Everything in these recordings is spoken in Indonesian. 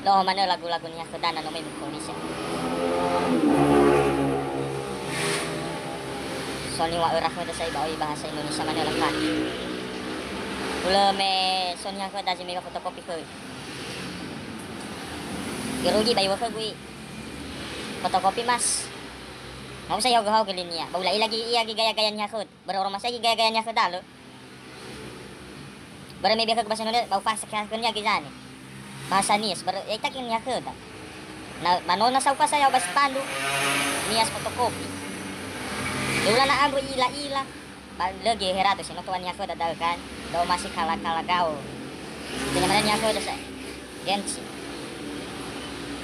Do mana lagu-lagunya kedana no memang Indonesia. Soalnya wa urah kada saya bawa bahasa Indonesia mana lengkap. Ula me soalnya kada je mega fotokopi ke. Gerugi bayi wa gue. Fotokopi mas. Mau saya gahau ke linia. Baulai lagi iya gaya-gayanya khud. Berorang masa gaya-gayanya khud dalo. Bara may biya bahasa Indonesia bau fasa kanya gizani. Bahasa nias bar itakin nya khud. Na manona sa saya bas pandu. Nias fotokopi. Dula na amro ila-ila. Lagi herato sino tuan nya khud dal kan. Do masih kala-kala gaul. Tinamanan nya khud sa. Gensi.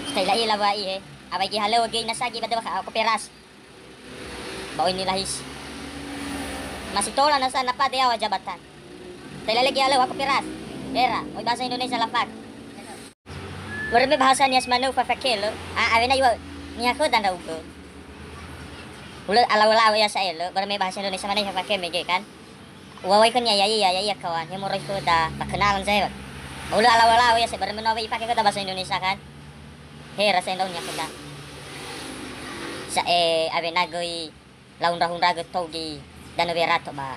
Stay ila ba eh. Abay gihalo gay nasagi ba ako peras. Bawa ini lahis. Masih tola na sa napade awa jabatan. Lagi halo ako peras. Era, oy bahasa Indonesia lafak. Warme bahasa nias manu fafakelo. Awe na yo niya ko dan ugo. Ulo alaw-alaw ya sa elo. Warme bahasa Indonesia mana fafake mege kan. Waway ko niya yaya kawan. Hemoroy ko da pakenalan saya. Ulo alaw-alaw ya sa warme no ipake ko da bahasa Indonesia kan. Hera sa niya ko da. Sa awe nagoy laun rahun ragot togi dan berato ba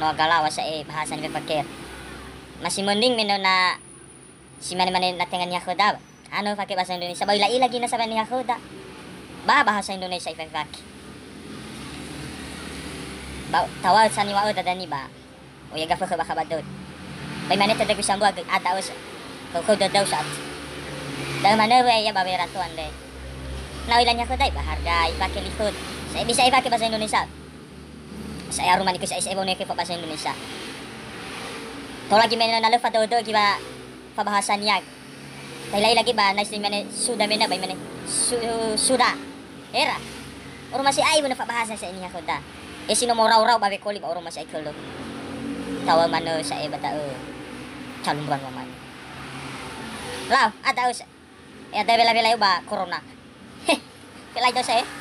no galawa sa bahasa ni pakir masih mending meno na si mana-mana na tengan niya ko da ano pakai bahasa Indonesia ba ila lagi na sa niya ko da ba bahasa Indonesia ipak ba tawal sa ni wa da ni ba o yaga fa ba kabadot bay manita da kusang buag ada us ko da daw sa dan mana ba ya ba berato ande na ila niya ko da ba harga ipakai likod saya bisa pakai bahasa Indonesia. Saya rumah ni saya boleh pakai bahasa Indonesia. Kalau lagi main na lefa do kiba bahasa niya. Kaya lagi ba na mana sudah mena ba mana sudah. Era. Orang masih ay mo na bahasa sa inya ko da. Sino mo raw ba ko orang masih ay kulo. Tawa mano sa bata calon bulan maman. Law, ada us. Ya da bela ba corona. Heh. Pelay daw saya.